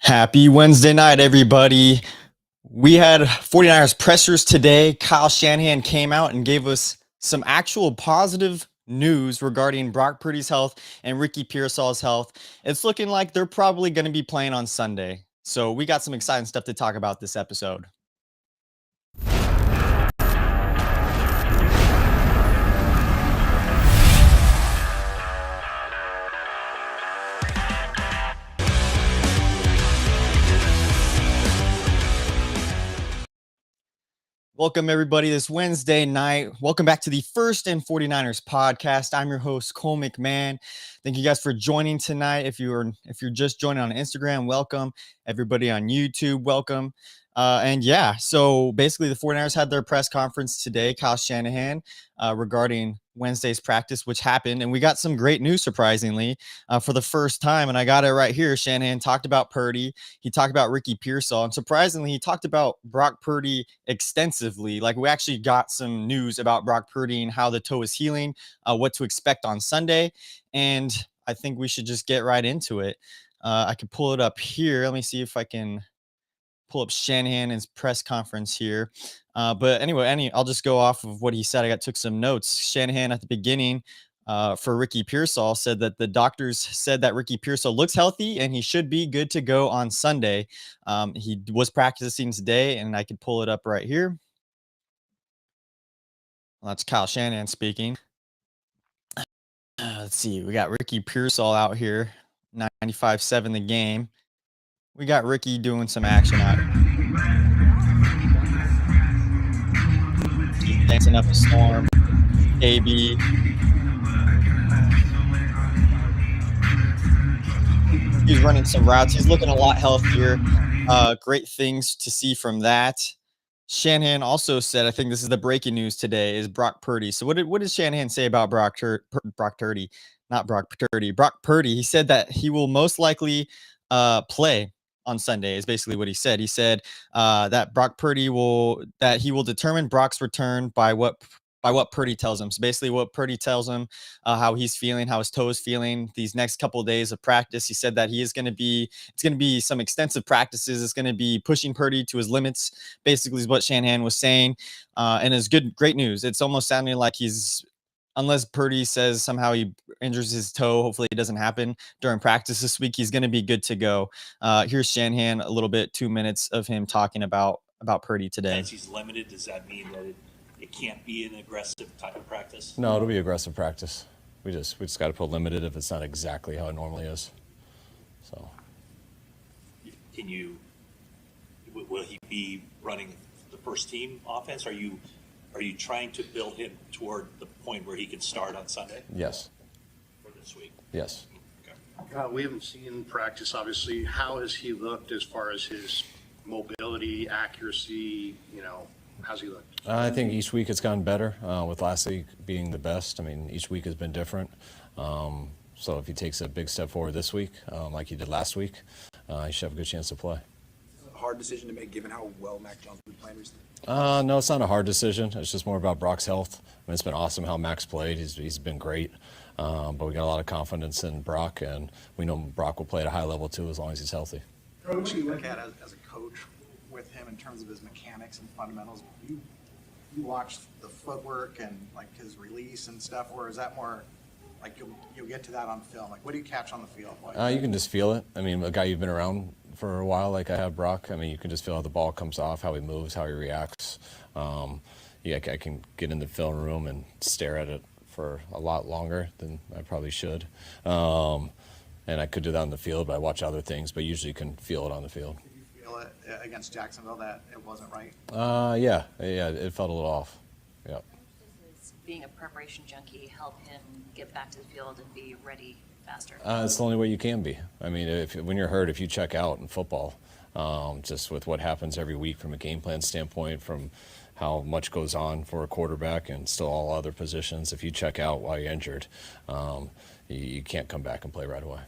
Happy Wednesday night, everybody. We had 49ers pressers today. Kyle Shanahan came out and gave us some actual positive news regarding Brock Purdy's health and Ricky Pearsall's health. It's looking like they're probably going to be playing on Sunday. So we got some exciting stuff to talk about this episode. Welcome, everybody, this Wednesday night. Welcome back to the First and 49ers podcast. I'm your host, Cole McMahon. Thank you guys for joining tonight. If you're just joining on Instagram, welcome. Everybody on YouTube, welcome. So basically the 49ers had their press conference today, Kyle Shanahan, regarding Wednesday's practice, which happened. And we got some great news, surprisingly, for the first time. And I got it right here. Shanahan talked about Purdy. He talked about Ricky Pearsall. And surprisingly, he talked about Brock Purdy extensively. Like, we actually got some news about Brock Purdy and how the toe is healing, what to expect on Sunday. And I think we should just get right into it. I can pull it up here. Let me see if I can pull up Shanahan's press conference here. But anyway, I'll just go off of what he said. Took some notes. Shanahan at the beginning for Ricky Pearsall said that the doctors said that Ricky Pearsall looks healthy and he should be good to go on Sunday. He was practicing today, and I could pull it up right here. Well, that's Kyle Shanahan speaking. Let's see. We got Ricky Pearsall out here, 95-7 the game. We got Ricky doing some action out here. He's dancing up a storm. AB. He's running some routes. He's looking a lot healthier. Great things to see from that. Shanahan also said, I think this is the breaking news today, is Brock Purdy. So what did Shanahan say about Brock Purdy? Not Brock Purdy. Brock Purdy. He said that he will most likely play on Sunday, is basically what he said. He said that he will determine Brock's return by what Purdy tells him. So basically what Purdy tells him, how he's feeling, how his toe is feeling these next couple of days of practice. He said that it's going to be some extensive practices. It's going to be pushing Purdy to his limits, basically is what Shanahan was saying. And it's great news. It's almost sounding like unless Purdy says somehow he injures his toe, hopefully it doesn't happen during practice this week, he's going to be good to go. Here's Shanahan, a little bit, 2 minutes of him talking about Purdy today. Since he's limited, does that mean that it can't be an aggressive type of practice? No, it'll be aggressive practice. We just got to put limited if it's not exactly how it normally is. So, will he be running the first team offense? Are you trying to build him toward the point where he can start on Sunday? Yes. For this week? Yes. Okay. We haven't seen practice, obviously. How has he looked as far as his mobility, accuracy, how's he looked? I think each week it's gotten better, with last week being the best. I mean, each week has been different. So if he takes a big step forward this week, like he did last week, he should have a good chance to play. A hard decision to make given how well Mac Jones has been playing recently? No, it's not a hard decision. It's just more about Brock's health. I mean, it's been awesome how Mac's played. He's been great. But we got a lot of confidence in Brock, and we know Brock will play at a high level too as long as he's healthy. What do you look at as a coach with him in terms of his mechanics and fundamentals? You watch the footwork and like his release and stuff, or is that more like you'll get to that on film? Like, what do you catch on the field? You can just feel it. I mean, a guy you've been around for a while, like I have Brock, I mean, you can just feel how the ball comes off, how he moves, how he reacts. I can get in the film room and stare at it for a lot longer than I probably should. And I could do that on the field, but I watch other things, but usually you can feel it on the field. Did you feel it against Jacksonville that it wasn't right? Yeah, it felt a little off. Yeah. Does being a preparation junkie help him get back to the field and be ready faster? It's the only way you can be. I mean, when you're hurt, if you check out in football, just with what happens every week from a game plan standpoint, from how much goes on for a quarterback and still all other positions, if you check out while you're injured, you can't come back and play right away.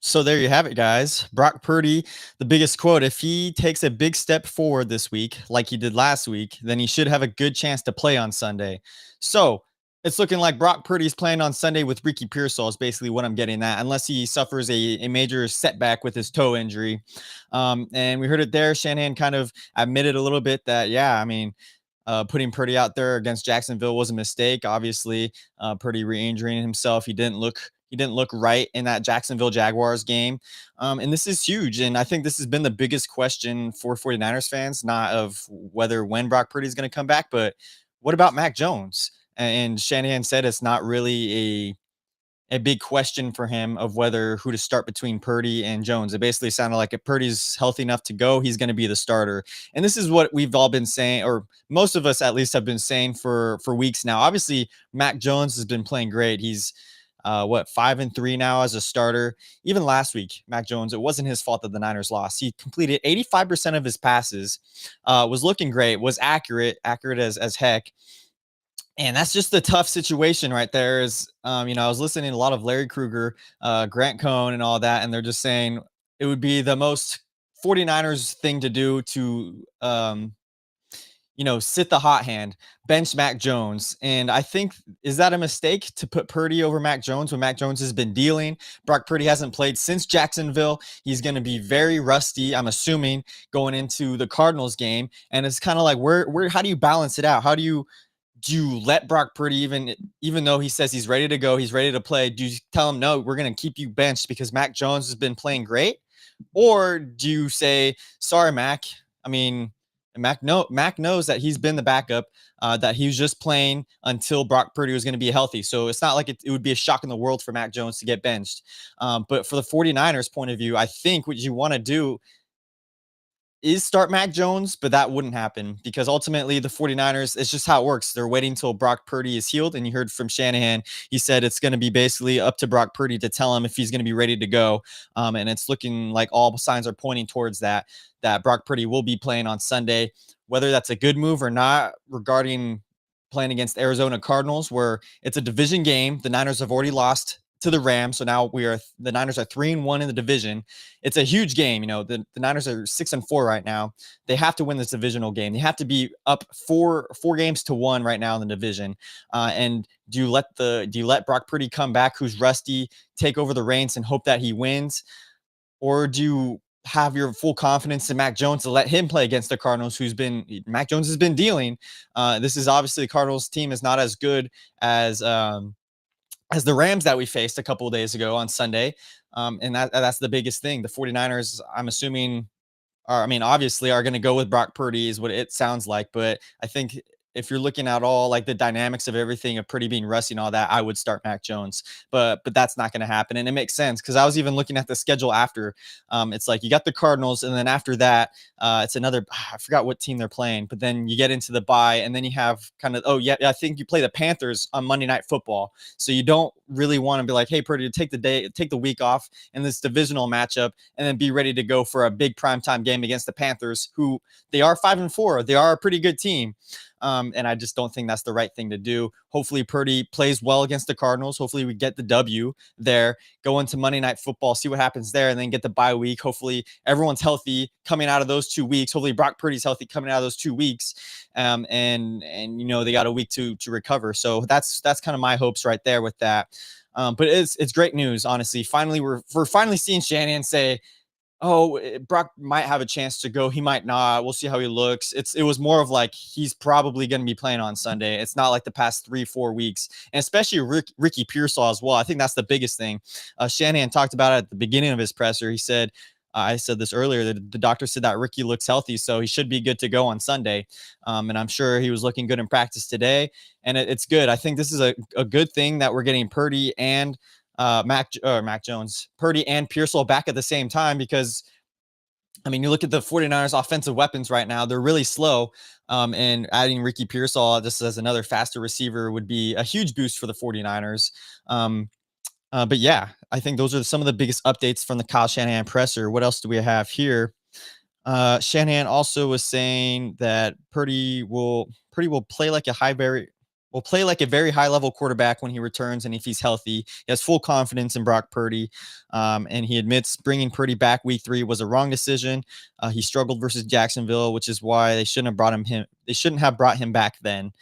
So there you have it, guys. Brock Purdy, the biggest quote: if he takes a big step forward this week, like he did last week, then he should have a good chance to play on Sunday. So It's looking like Brock Purdy's playing on Sunday with Ricky Pearsall is basically what I'm getting at, unless he suffers a major setback with his toe injury. And we heard it there. Shanahan kind of admitted a little bit that, yeah, I mean, putting Purdy out there against Jacksonville was a mistake. Obviously, Purdy re-injuring himself. He didn't look right in that Jacksonville Jaguars game. And this is huge. And I think this has been the biggest question for 49ers fans, not of when Brock Purdy is going to come back, but what about Mac Jones? And Shanahan said it's not really a big question for him of who to start between Purdy and Jones. It basically sounded like if Purdy's healthy enough to go, he's going to be the starter. And this is what we've all been saying, or most of us at least have been saying for weeks now. Obviously, Mac Jones has been playing great. He's 5-3 now as a starter. Even last week, Mac Jones, it wasn't his fault that the Niners lost. He completed 85% of his passes, was looking great, was accurate as heck. And that's just the tough situation right there is, I was listening to a lot of Larry Krueger, Grant Cohn and all that, and they're just saying it would be the most 49ers thing to do to, sit the hot hand, bench Mac Jones. And I think, is that a mistake to put Purdy over Mac Jones when Mac Jones has been dealing? Brock Purdy hasn't played since Jacksonville. He's going to be very rusty, I'm assuming, going into the Cardinals game. And it's kind of like, how do you balance it out? Do you let Brock Purdy, even though he says he's ready to go, he's ready to play, do you tell him, no, we're going to keep you benched because Mac Jones has been playing great? Or do you say, sorry, Mac? I mean, Mac knows that he's been the backup, that he was just playing until Brock Purdy was going to be healthy. So it's not like it would be a shock in the world for Mac Jones to get benched. But for the 49ers point of view, I think what you want to do is start Mac Jones, but that wouldn't happen because ultimately the 49ers, it's just how it works. They're waiting until Brock Purdy is healed. And you heard from Shanahan, he said it's going to be basically up to Brock Purdy to tell him if he's going to be ready to go. And it's looking like all signs are pointing towards that Brock Purdy will be playing on Sunday. Whether that's a good move or not regarding playing against Arizona Cardinals, where it's a division game. The Niners have already lost to the Rams. So now the Niners are 3-1 in the division. It's a huge game. The Niners are 6-4 right now. They have to win this divisional game. They have to be up 4-1 right now in the division. And do you let Brock Purdy come back, who's rusty, take over the reins and hope that he wins? Or do you have your full confidence in Mac Jones to let him play against the Cardinals, Mac Jones has been dealing. This is obviously the Cardinals team is not as good as the Rams that we faced a couple of days ago on Sunday. And that's the biggest thing. The 49ers, I'm assuming, obviously are going to go with Brock Purdy is what it sounds like. But I think if you're looking at all like the dynamics of everything of Purdy being rusty and all that, I would start Mac Jones. But that's not going to happen. And it makes sense because I was even looking at the schedule after. It's like you got the Cardinals, and then after that, it's another, I forgot what team they're playing, but then you get into the bye, and then you have I think you play the Panthers on Monday Night Football. So you don't really want to be like, hey, Purdy, take the week off in this divisional matchup and then be ready to go for a big primetime game against the Panthers, who they are 5-4. They are a pretty good team. And I just don't think that's the right thing to do. Hopefully Purdy plays well against the Cardinals. Hopefully we get the W there, go into Monday Night Football, see what happens there, and then get the bye week. Hopefully everyone's healthy coming out of those 2 weeks. Hopefully Brock Purdy's healthy coming out of those 2 weeks. And they got a week to recover. So that's kind of my hopes right there with that. But it's great news, honestly. Finally, we're finally seeing Shanahan say, Brock might have a chance to go. He might not. We'll see how he looks. It was more of like he's probably going to be playing on Sunday. It's not like the past 3-4 weeks, and especially Ricky Pearsall as well. I think that's the biggest thing. Shanahan talked about it at the beginning of his presser. He said, I said this earlier, that the doctor said that Ricky looks healthy, so he should be good to go on Sunday. And I'm sure he was looking good in practice today, and it's good. I think this is a good thing that we're getting Purdy and Mac Jones, Purdy and Pearsall back at the same time, because you look at the 49ers offensive weapons right now, they're really slow. And adding Ricky Pearsall just as another faster receiver would be a huge boost for the 49ers. But yeah, I think those are some of the biggest updates from the Kyle Shanahan presser. What else do we have here? Shanahan also was saying that Purdy will play like a very high level quarterback when he returns and if he's healthy. He has full confidence in Brock Purdy. And he admits bringing Purdy back week 3 was a wrong decision. He struggled versus Jacksonville, which is why they shouldn't have brought him back then.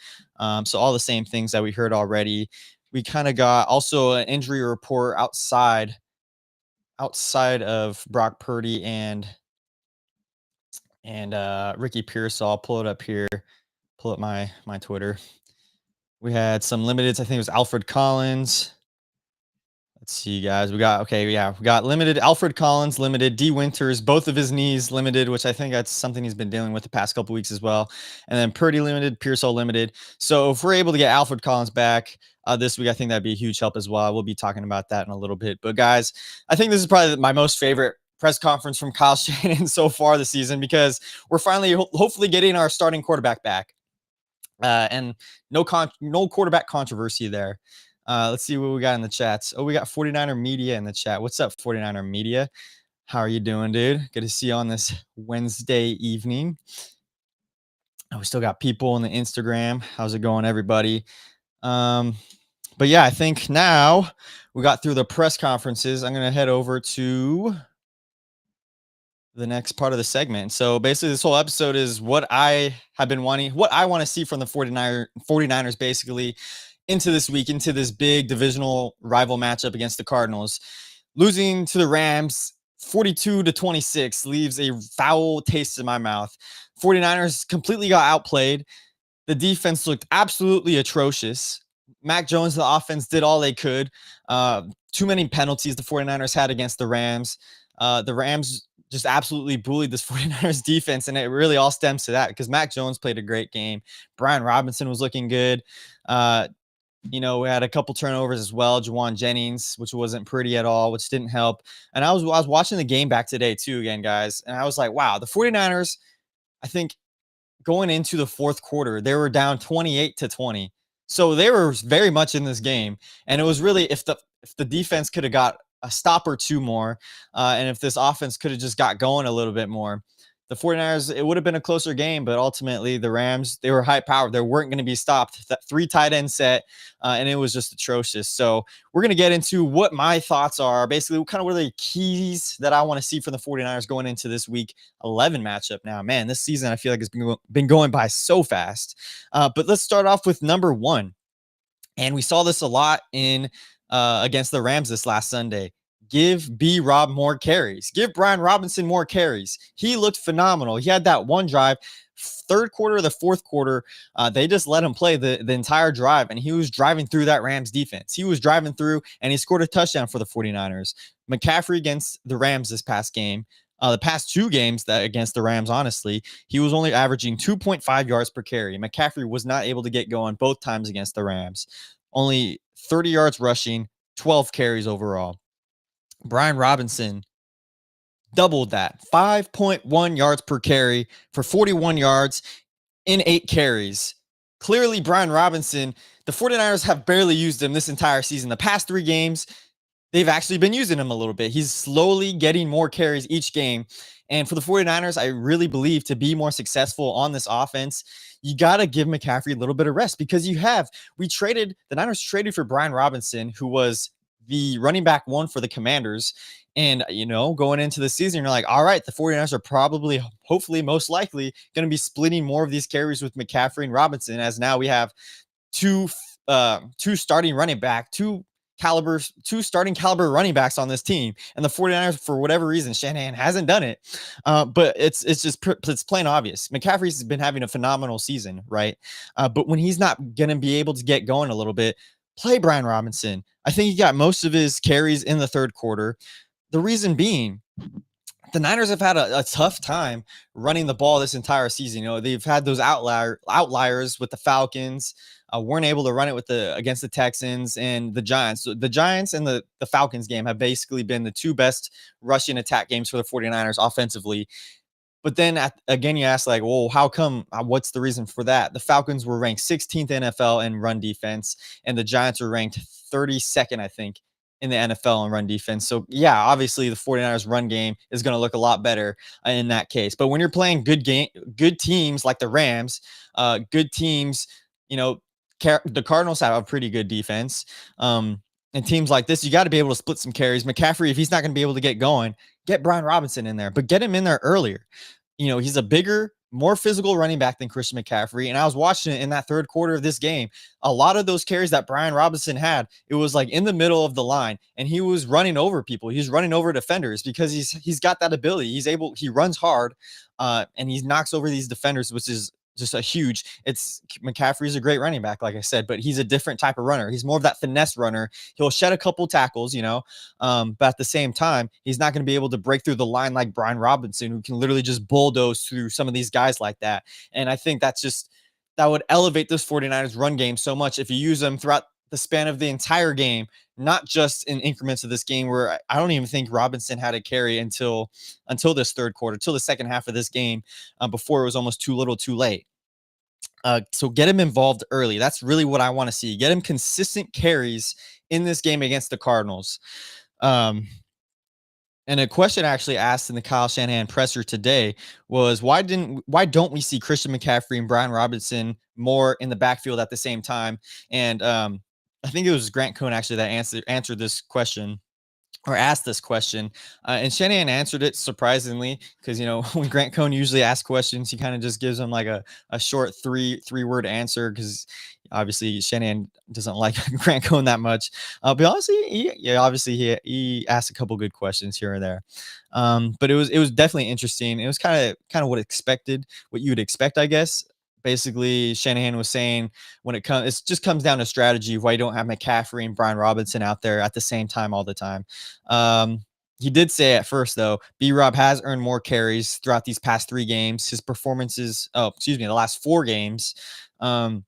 So all the same things that we heard already. We kind of got also an injury report outside of Brock Purdy and Ricky Pearsall. I'll pull it up here. Pull up my Twitter. We had some limiteds. I think it was Alfred Collins. Let's see, guys. We got limited Alfred Collins, limited D Winters, both of his knees limited, which I think that's something he's been dealing with the past couple weeks as well. And then Purdy limited, Pearsall limited. So if we're able to get Alfred Collins back this week, I think that'd be a huge help as well. We'll be talking about that in a little bit. But guys, I think this is probably my most favorite press conference from Kyle Shanahan so far this season, because we're finally hopefully getting our starting quarterback back. And no quarterback controversy there. Let's see what we got in the chats. Oh, we got 49er Media in the chat. What's up, 49er Media? How are you doing, dude? Good to see you on this Wednesday evening. Oh, we still got people on the Instagram. How's it going, everybody? But yeah, I think now we got through the press conferences. I'm going to head over to the next part of the segment. So basically this whole episode is what I have been wanting, what I want to see from the 49ers basically into this week, into this big divisional rival matchup against the Cardinals. Losing to the Rams 42-26 leaves a foul taste in my mouth. 49ers completely got outplayed. The defense looked absolutely atrocious. Mac Jones, the offense, did all they could. Too many penalties the 49ers had against the Rams. The Rams just absolutely bullied this 49ers defense, and it really all stems to that because Mac Jones played a great game. Brian Robinson was looking good. We had a couple turnovers as well. Juwan Jennings, which wasn't pretty at all, which didn't help. And I was watching the game back today too, again, guys, and I was like, wow, the 49ers, I think going into the fourth quarter, they were down 28-20. So they were very much in this game. And it was really, if the defense could have got a stop or two more, and if this offense could have just got going a little bit more, the 49ers, it would have been a closer game, but ultimately the Rams, they were high powered. They weren't going to be stopped. That 3 tight end set, and it was just atrocious. So we're going to get into what my thoughts are, basically kind of what are the keys that I want to see from the 49ers going into this week 11 matchup. Now, man, this season I feel like it's been going by so fast. But let's start off with number 1. And we saw this a lot in against the Rams this last Sunday. Give B-Rob more carries. Give Brian Robinson more carries. He looked phenomenal. He had that one drive, third quarter, the fourth quarter. They just let him play the entire drive, and he was driving through that Rams defense. He was driving through, and he scored a touchdown for the 49ers. McCaffrey against the Rams this past game. The past 2 games that against the Rams, honestly, he was only averaging 2.5 yards per carry. McCaffrey was not able to get going both times against the Rams. Only 30 yards rushing, 12 carries overall. Brian Robinson doubled that, 5.1 yards per carry for 41 yards in 8 carries. Clearly, Brian Robinson, the 49ers have barely used him this entire season. The past 3 games, they've actually been using him a little bit. He's slowly getting more carries each game. And for the 49ers, I really believe to be more successful on this offense, you got to give McCaffrey a little bit of rest because the Niners traded for Brian Robinson, who was the running back 1 for the Commanders. And, going into the season, you're like, all right, the 49ers are probably, hopefully, most likely going to be splitting more of these carries with McCaffrey and Robinson, as now we have two starting running back, two starting caliber running backs on this team. And the 49ers, for whatever reason, Shanahan hasn't done it. But it's plain obvious. McCaffrey's been having a phenomenal season, right? But when he's not going to be able to get going a little bit, play Brian Robinson. I think he got most of his carries in the third quarter. The reason being, the Niners have had a tough time running the ball this entire season. They've had those outliers with the Falcons, weren't able to run it against the Texans and the Giants. So the Giants and the Falcons game have basically been the 2 best rushing attack games for the 49ers offensively. But then again, you ask like, well, how come? What's the reason for that? The Falcons were ranked 16th NFL in run defense, and the Giants were ranked 32nd, I think, in the NFL in run defense. So yeah, obviously the 49ers run game is going to look a lot better in that case. But when you're playing good teams like the Rams, good teams, the Cardinals have a pretty good defense. And teams like this, you got to be able to split some carries. McCaffrey, if he's not going to be able to get going, get Brian Robinson in there, but get him in there earlier. He's a bigger more physical running back than Christian McCaffrey. And I was watching it in that third quarter of this game. A lot of those carries that Brian Robinson had, it was like in the middle of the line, and he was running over people. He's running over defenders because he's got that ability. He runs hard, and he knocks over these defenders, which is just a huge. It's McCaffrey's a great running back, like I said, but he's a different type of runner. He's more of that finesse runner. He'll shed a couple tackles, but at the same time, he's not going to be able to break through the line like Brian Robinson, who can literally just bulldoze through some of these guys like that. And I think that would elevate this 49ers run game so much if you use them throughout the span of the entire game, not just in increments of this game where I don't even think Robinson had a carry until this third quarter, till the second half of this game, before it was almost too little too late. So get him involved early. That's really what I want to see. Get him consistent carries in this game against the Cardinals. And a question actually asked in the Kyle Shanahan presser today was why don't we see Christian McCaffrey and Brian Robinson more in the backfield at the same time? And I think it was Grant Cohn actually that answered this question, or asked this question, and Shanahan answered it surprisingly because when Grant Cohn usually asks questions, he kind of just gives them like a short three-word answer because obviously Shanahan doesn't like Grant Cohn that much. But honestly, he asked a couple good questions here and there. But it was definitely interesting. It was kind of what you would expect, I guess. Basically, Shanahan was saying it just comes down to strategy why you don't have McCaffrey and Brian Robinson out there at the same time all the time. He did say at first, though, B-Rob has earned more carries throughout these past 3 games. His performances, the last 4 games. And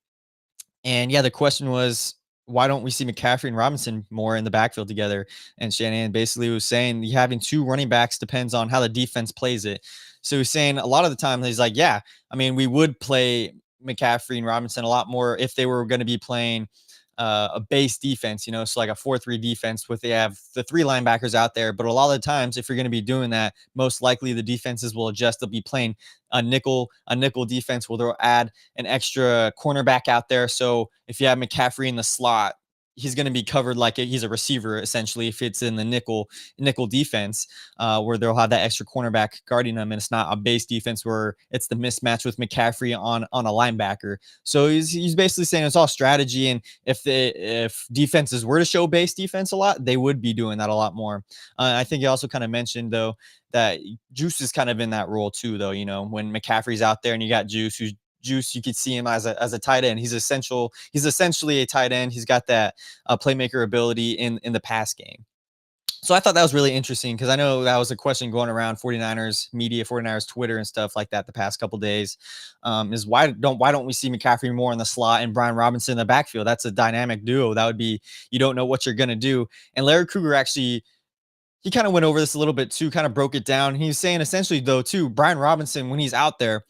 yeah, the question was, why don't we see McCaffrey and Robinson more in the backfield together? And Shanahan basically was saying having 2 running backs depends on how the defense plays it. So he's saying a lot of the time, he's like, yeah, I mean, we would play McCaffrey and Robinson a lot more if they were going to be playing a base defense, so like a 4-3 defense with they have the 3 linebackers out there. But a lot of the times, if you're going to be doing that, most likely the defenses will adjust. They'll be playing a nickel defense where they'll add an extra cornerback out there. So if you have McCaffrey in the slot, he's going to be covered like he's a receiver, essentially, if it's in the nickel defense, where they'll have that extra cornerback guarding them. And it's not a base defense where it's the mismatch with McCaffrey on a linebacker. So he's basically saying it's all strategy. And if defenses were to show base defense a lot, they would be doing that a lot more. I think he also kind of mentioned, though, that Juice is kind of in that role too, though, when McCaffrey's out there and you got Juice, you could see him as a tight end. He's essentially a tight end. He's got that playmaker ability in the pass game. So I thought that was really interesting because I know that was a question going around 49ers media, 49ers Twitter and stuff like that the past couple days, is why don't we see McCaffrey more in the slot and Brian Robinson in the backfield? That's a dynamic duo. That would be, you don't know what you're going to do. And Larry Krueger actually, he kind of went over this a little bit too, kind of broke it down. He was saying essentially, though, too, Brian Robinson, when he's out there,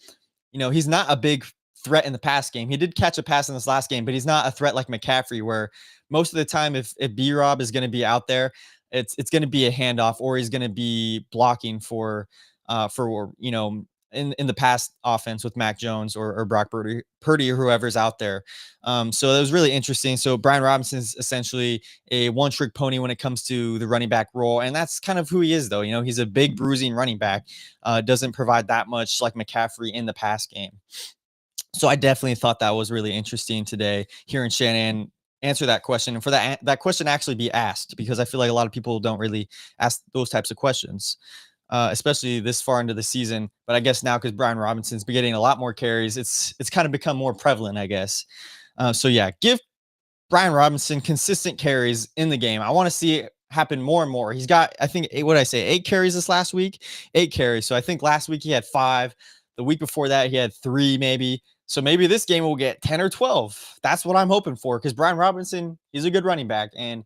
he's not a big threat in the pass game. He did catch a pass in this last game, but he's not a threat like McCaffrey, where most of the time, if B-Rob is going to be out there, it's going to be a handoff, or he's going to be blocking for in the past offense with Mac Jones or Brock Purdy or whoever's out there. So that was really interesting. So Brian Robinson is essentially a one-trick pony when it comes to the running back role. And that's kind of who he is, though. He's a big bruising running back, doesn't provide that much like McCaffrey in the pass game. So I definitely thought that was really interesting today, hearing Shanahan answer that question, and for that question actually be asked, because I feel like a lot of people don't really ask those types of questions. Especially this far into the season. But I guess now, because Brian Robinson's been getting a lot more carries, it's kind of become more prevalent, I guess. So yeah, give Brian Robinson consistent carries in the game. I want to see it happen more and more. He's got, I think, 8 carries this last week? 8 carries. So I think last week he had 5. The week before that, he had 3 maybe. So maybe this game will get 10 or 12. That's what I'm hoping for, because Brian Robinson, he's a good running back, and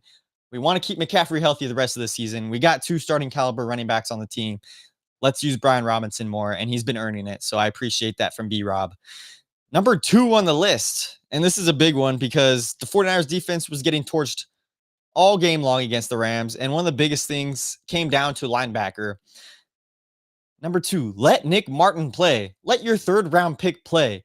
we want to keep McCaffrey healthy the rest of the season. We got 2 starting caliber running backs on the team. Let's use Brian Robinson more, and he's been earning it. So I appreciate that from B-Rob. Number 2 on the list, and this is a big one because the 49ers defense was getting torched all game long against the Rams, and one of the biggest things came down to linebacker. Number 2, let Nick Martin play. Let your 3rd-round pick play.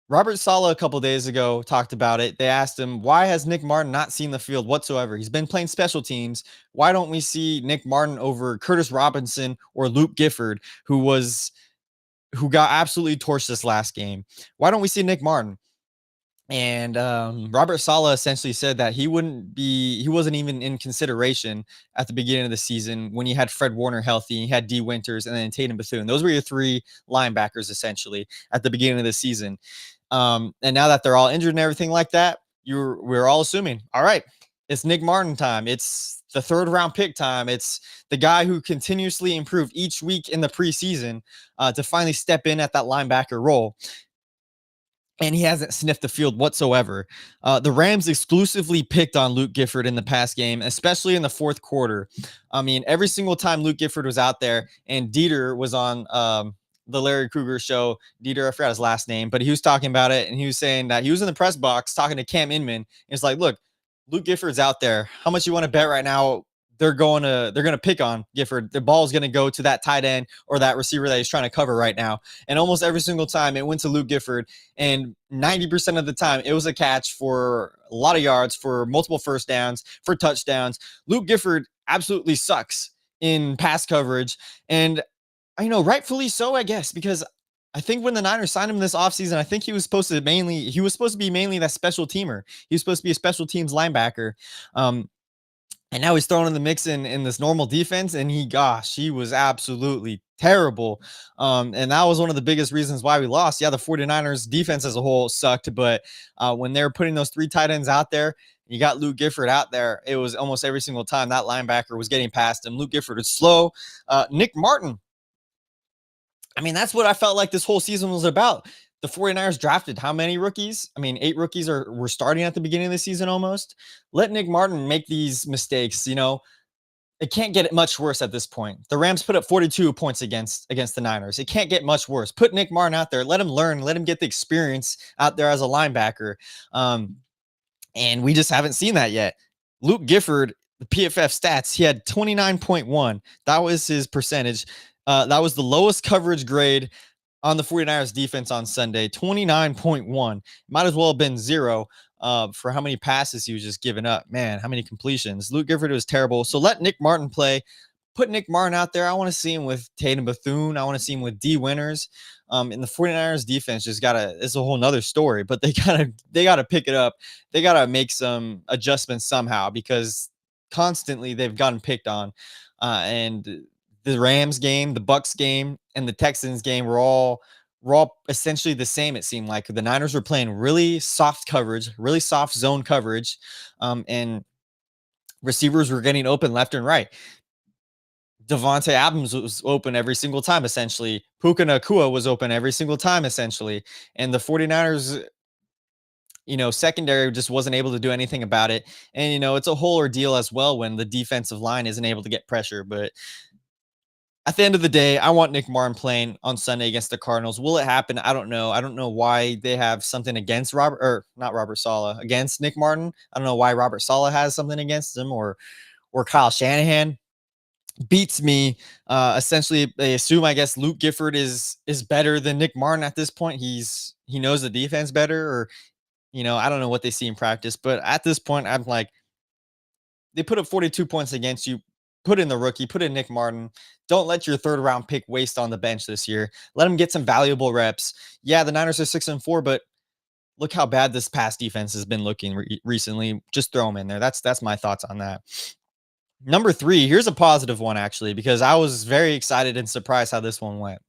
Robert Saleh a couple days ago talked about it. They asked him, why has Nick Martin not seen the field whatsoever? He's been playing special teams. Why don't we see Nick Martin over Curtis Robinson or Luke Gifford, who was who got absolutely torched this last game. Why don't we see Nick Martin? And Robert Saleh essentially said that he wasn't even in consideration at the beginning of the season when he had Fred Warner healthy, he had D Winters, and then Tatum Bethune. Those were your three linebackers essentially at the beginning of the season. And now that they're all injured and everything like that, we're all assuming, all right, it's Nick Martin time. It's the 3rd round pick time. It's the guy who continuously improved each week in the preseason to finally step in at that linebacker role. And he hasn't sniffed the field whatsoever. The Rams exclusively picked on Luke Gifford in the past game, especially in the 4th quarter. I mean, every single time Luke Gifford was out there, and Dieter was on the Larry Krueger show. Dieter, I forgot his last name, but he was talking about it, and he was saying that he was in the press box talking to Cam Inman. And it's like, look, Luke Gifford's out there. How much you want to bet right now they're going to pick on Gifford? The ball is going to go to that tight end or that receiver that he's trying to cover right now. And almost every single time it went to Luke Gifford, and 90% of the time it was a catch for a lot of yards, for multiple first downs, for touchdowns. Luke Gifford absolutely sucks in pass coverage, and rightfully so, I guess, because I think when the Niners signed him this offseason, I think he was supposed to be mainly that special teamer. He was supposed to be a special teams linebacker. And now he's thrown in the mix in this normal defense, and he was absolutely terrible. And that was one of the biggest reasons why we lost. Yeah, the 49ers defense as a whole sucked, but when they're putting those 3 tight ends out there, you got Luke Gifford out there, it was almost every single time that linebacker was getting past him. Luke Gifford is slow. Nick Martin, I mean, that's what I felt like this whole season was about. The 49ers drafted how many rookies? I mean, 8 rookies were starting at the beginning of the season almost. Let Nick Martin make these mistakes. It can't get much worse at this point. The Rams put up 42 points against the Niners. It can't get much worse. Put Nick Martin out there. Let him learn. Let him get the experience out there as a linebacker. And we just haven't seen that yet. Luke Gifford, the PFF stats, he had 29.1. That was his percentage. That was the lowest coverage grade on the 49ers defense on Sunday, 29.1. Might as well have been 0 for how many passes he was just giving up. Man, how many completions. Luke Gifford was terrible. So let Nick Martin play. Put Nick Martin out there. I want to see him with Tatum Bethune. I want to see him with D Winters. And the 49ers defense it's a whole nother story, but they gotta pick it up. They gotta make some adjustments somehow, because constantly they've gotten picked on. And the Rams game, the Bucks game, and the Texans game were all essentially the same. It seemed like the Niners were playing really soft coverage, really soft zone coverage, and receivers were getting open left and right. Devontae Adams was open every single time, essentially. Puka Nacua was open every single time, essentially. And the 49ers, secondary just wasn't able to do anything about it. And, it's a whole ordeal as well when the defensive line isn't able to get pressure. But at the end of the day, I want Nick Martin playing on Sunday against the Cardinals. Will it happen? I don't know. I don't know why they have something against not Saleh, against Nick Martin. I don't know why Robert Saleh has something against him, or Kyle Shanahan. Beats me. Essentially, they assume, I guess, Luke Gifford is better than Nick Martin at this point. He knows the defense better, or I don't know what they see in practice. But at this point, I'm like, they put up 42 points against you. Put in the rookie, put in Nick Martin. Don't let your 3rd round pick waste on the bench this year. Let him get some valuable reps. Yeah, the Niners are 6-4, but look how bad this pass defense has been looking recently. Just throw him in there. That's my thoughts on that. Number 3, here's a positive one, actually, because I was very excited and surprised how this one went.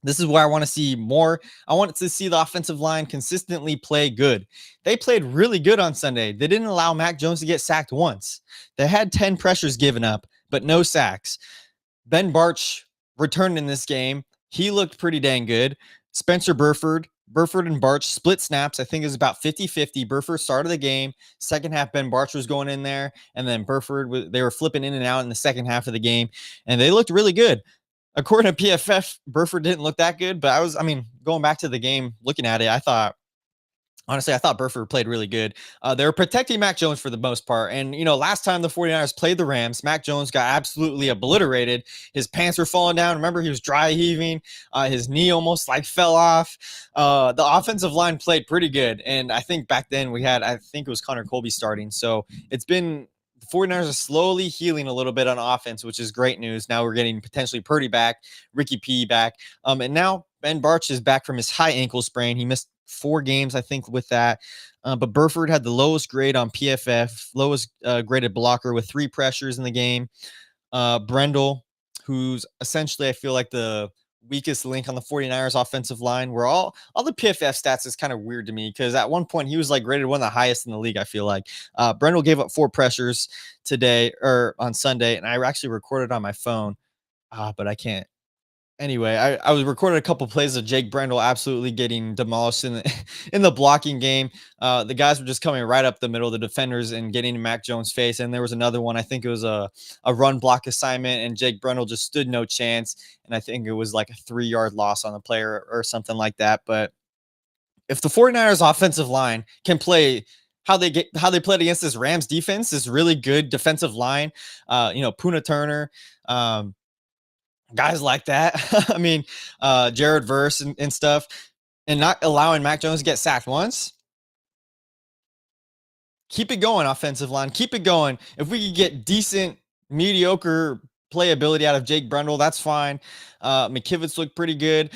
This is where I want to see more. I want to see the offensive line consistently play good. They played really good on Sunday. They didn't allow Mac Jones to get sacked once. They had 10 pressures given up, but no sacks. Ben Bartch returned in this game. He looked pretty dang good. Spencer Burford and Bartch split snaps. I think it was about 50-50. Burford started the game. Second half, Ben Bartch was going in there, and then Burford, they were flipping in and out in the second half of the game, and they looked really good. According to PFF, Burford didn't look that good, but going back to the game, looking at it, I thought Burford played really good. They were protecting Mac Jones for the most part. And, last time the 49ers played the Rams, Mac Jones got absolutely obliterated. His pants were falling down. Remember, he was dry heaving. His knee almost fell off. The offensive line played pretty good. And I think back then I think it was Connor Colby starting. So it's been the 49ers are slowly healing a little bit on offense, which is great news. Now we're getting potentially Purdy back, Ricky P back. And now Ben Barch is back from his high ankle sprain. He missed 4 games, I think, with that. But Burford had the lowest grade on PFF, lowest graded blocker with 3 pressures in the game. Brendel, who's essentially, I feel like, the weakest link on the 49ers offensive line, where all the PFF stats is kind of weird to me, because at one point he was like graded one of the highest in the league, I feel like. Brendel gave up 4 pressures today, or on Sunday, and I actually recorded on my phone, but I can't. Anyway, I was recording a couple plays of Jake Brendel absolutely getting demolished in the in the blocking game. The guys were just coming right up the middle, the defenders, and getting in Mac Jones' face. And there was another one, I think it was a run block assignment, and Jake Brendel just stood no chance. And I think it was like a 3-yard loss on the player or something like that. But if the 49ers offensive line can play how they played against this Rams defense, this really good defensive line, Puna Turner, guys like that. I mean, Jared Verse and stuff, and not allowing Mac Jones to get sacked once. Keep it going, offensive line. Keep it going. If we could get decent, mediocre playability out of Jake Brendel, that's fine. McKivitz looked pretty good.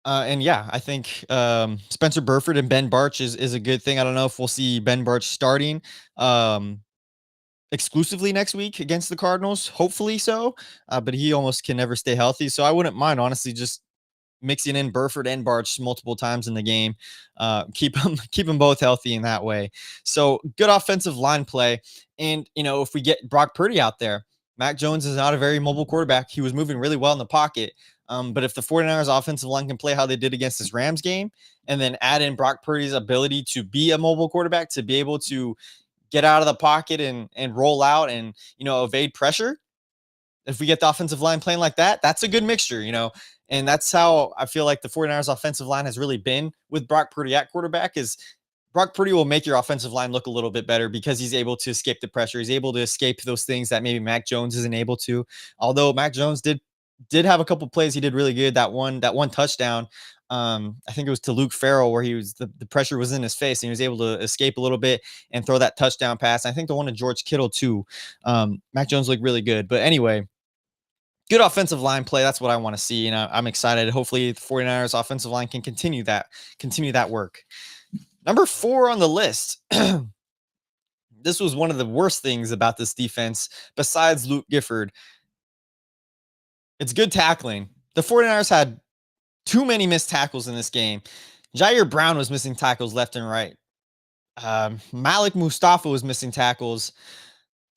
And yeah, I think Spencer Burford and Ben Barch is a good thing. I don't know if we'll see Ben Barch starting exclusively next week against the Cardinals. Hopefully so. But he almost can never stay healthy. So I wouldn't mind, honestly, just mixing in Burford and Barch multiple times in the game. Keep them both healthy in that way. So good offensive line play. And, if we get Brock Purdy out there, Mac Jones is not a very mobile quarterback. He was moving really well in the pocket. But if the 49ers offensive line can play how they did against this Rams game, and then add in Brock Purdy's ability to be a mobile quarterback, to be able to get out of the pocket and roll out and, evade pressure. If we get the offensive line playing like that, that's a good mixture, and that's how I feel like the 49ers offensive line has really been with Brock Purdy at quarterback. Is Brock Purdy will make your offensive line look a little bit better because he's able to escape the pressure. He's able to escape those things that maybe Mac Jones isn't able to. Although Mac Jones did have a couple plays he did really good. That one touchdown, I think it was to Luke Farrell, where he was the pressure was in his face and he was able to escape a little bit and throw that touchdown pass. I think the one to George Kittle too. Mac Jones looked really good. But anyway, good offensive line play. That's what I want to see. And I'm excited. Hopefully the 49ers offensive line can continue that work. Number 4 on the list. This was one of the worst things about this defense besides Luke Gifford. It's good tackling. The 49ers had too many missed tackles in this game. Jair Brown was missing tackles left and right. Malik Mustafa was missing tackles.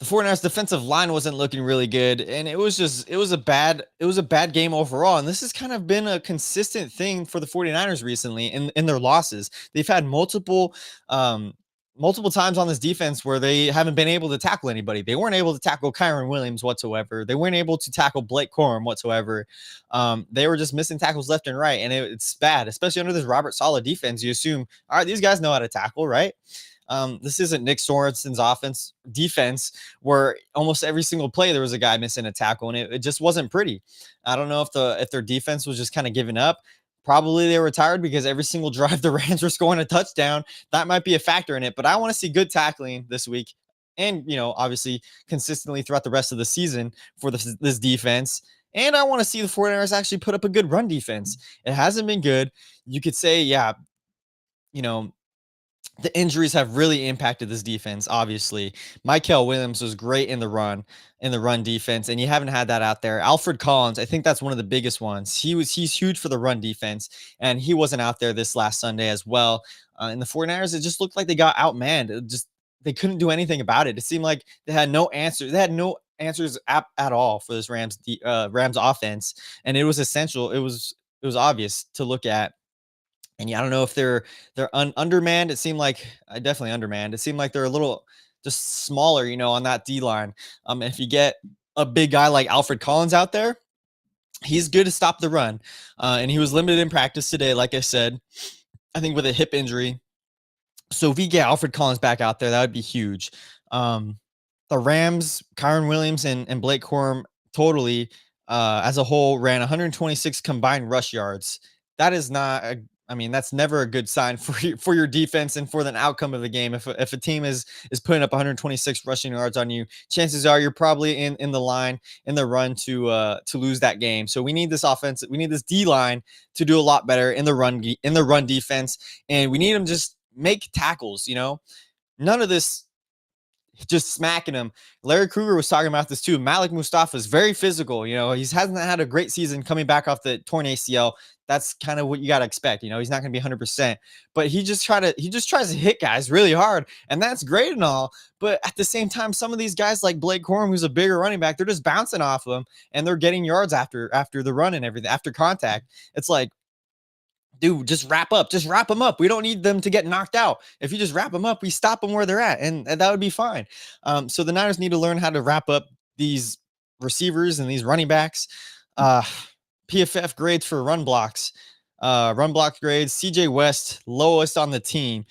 The 49ers defensive line wasn't looking really good. And it was a bad game overall. And this has kind of been a consistent thing for the 49ers recently in their losses. They've had multiple times on this defense where they haven't been able to tackle anybody. They weren't able to tackle Kyron Williams whatsoever. They weren't able to tackle Blake Corum whatsoever. They were just missing tackles left and right. And it's bad, especially under this Robert Saleh defense. You assume, all right, these guys know how to tackle, right? This isn't Nick Sorensen's defense where almost every single play there was a guy missing a tackle, and it just wasn't pretty. I don't know if their defense was just kind of giving up. Probably they were tired because every single drive the Rams were scoring a touchdown. That might be a factor in it, but I want to see good tackling this week, and obviously consistently throughout the rest of the season for this defense. And I want to see the 49ers actually put up a good run defense. It hasn't been good. You could say, yeah, the injuries have really impacted this defense. Obviously, Michael Williams was great in the run defense, and you haven't had that out there. Alfred Collins, I think that's one of the biggest ones. He's huge for the run defense, and he wasn't out there this last Sunday as well. And the 49ers, it just looked like they got outmanned. They couldn't do anything about it. It seemed like they had no answer. They had no answers at all for this Rams offense, and it was essential. It was obvious to look at. And yeah, I don't know if they're undermanned. It seemed like definitely undermanned. It seemed like they're a little just smaller, on that D line. If you get a big guy like Alfred Collins out there, he's good to stop the run. And he was limited in practice today, like I said, I think with a hip injury. So if we get Alfred Collins back out there, that would be huge. The Rams, Kyron Williams and Blake Corum totally as a whole ran 126 combined rush yards. That is not I mean, that's never a good sign for your defense and for the outcome of the game. If a team is putting up 126 rushing yards on you, chances are you're probably in the line in the run to lose that game. So we need this offense, we need this D line to do a lot better in the run defense, and we need them just make tackles. None of this just smacking him. Larry Kruger was talking about this too. Malik Mustafa is very physical. He hasn't had a great season coming back off the torn ACL. That's kind of what you got to expect. He's not going to be 100%, but he just tries to hit guys really hard, and that's great and all. But at the same time, some of these guys like Blake Corum, who's a bigger running back, they're just bouncing off of him and they're getting yards after the run and everything after contact. It's like, dude, just wrap them up. We don't need them to get knocked out. If you just wrap them up, we stop them where they're at, and that would be fine. So the Niners need to learn how to wrap up these receivers and these running backs. PFF grades for run blocks. Run block grades, CJ West, lowest on the team.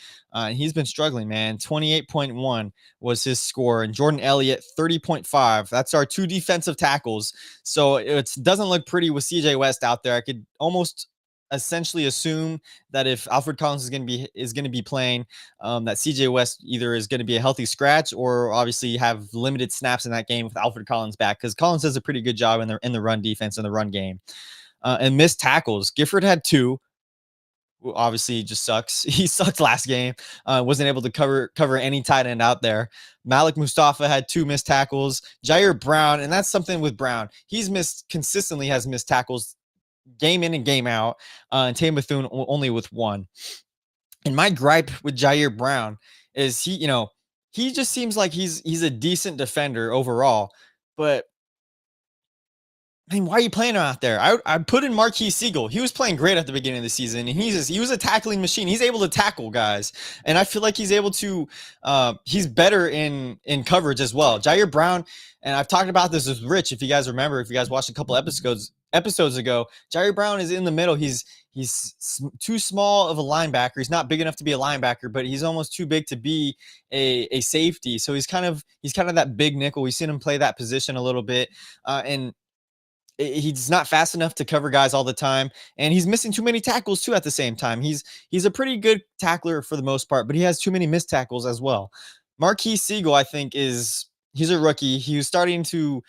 He's been struggling, man. 28.1 was his score, and Jordan Elliott, 30.5. That's our two defensive tackles. So it doesn't look pretty with CJ West out there. I could almost essentially assume that if Alfred Collins is going to be playing, that CJ West either is going to be a healthy scratch or obviously have limited snaps in that game with Alfred Collins back, because Collins does a pretty good job in the run defense and the run game. And missed tackles, Gifford had 2. Obviously just sucks. He sucked last game. Wasn't able to cover any tight end out there. Malik Mustafa had 2 missed tackles. Jair Brown, and that's something with Brown. He's consistently has missed tackles game in and game out. And Tay Bethune only with 1. And my gripe with Jair Brown is he just seems like he's a decent defender overall, but I mean, why are you playing him out there? I put in Marquis Siegel. He was playing great at the beginning of the season, and he was a tackling machine. He's able to tackle guys, and I feel like he's able to. He's better in coverage as well. Jair Brown, and I've talked about this with Rich. If you guys remember, if you guys watched a couple episodes ago, Jair Brown is in the middle. He's too small of a linebacker. He's not big enough to be a linebacker, but he's almost too big to be a safety. So he's kind of that big nickel. We've seen him play that position a little bit, and he's not fast enough to cover guys all the time, and he's missing too many tackles too at the same time. He's a pretty good tackler for the most part, but he has too many missed tackles as well. Marquis Siegel, I think, he's a rookie. He was starting to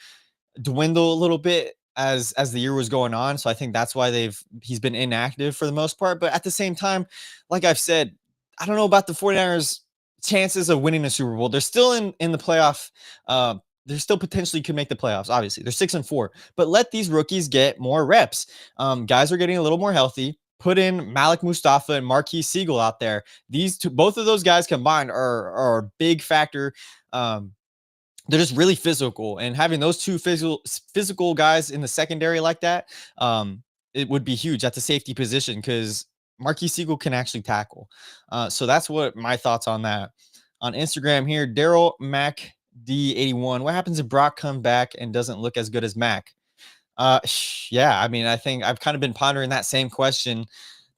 dwindle a little bit as the year was going on, so I think that's why he's been inactive for the most part. But at the same time, like I've said, I don't know about the 49ers chances of winning a Super Bowl. They're still in the playoff. They still potentially could make the playoffs. Obviously, they're 6-4, but let these rookies get more reps. Guys are getting a little more healthy. Put in Malik Mustafa and Marquis Siegel out there. Both of those guys combined are a big factor. They're just really physical, and having those two physical guys in the secondary like that, it would be huge at the safety position, because Marquis Siegel can actually tackle. So that's what my thoughts on that. On Instagram here, Daryl Mac D81. What happens if Brock comes back and doesn't look as good as Mac? Yeah, I mean, I think I've kind of been pondering that same question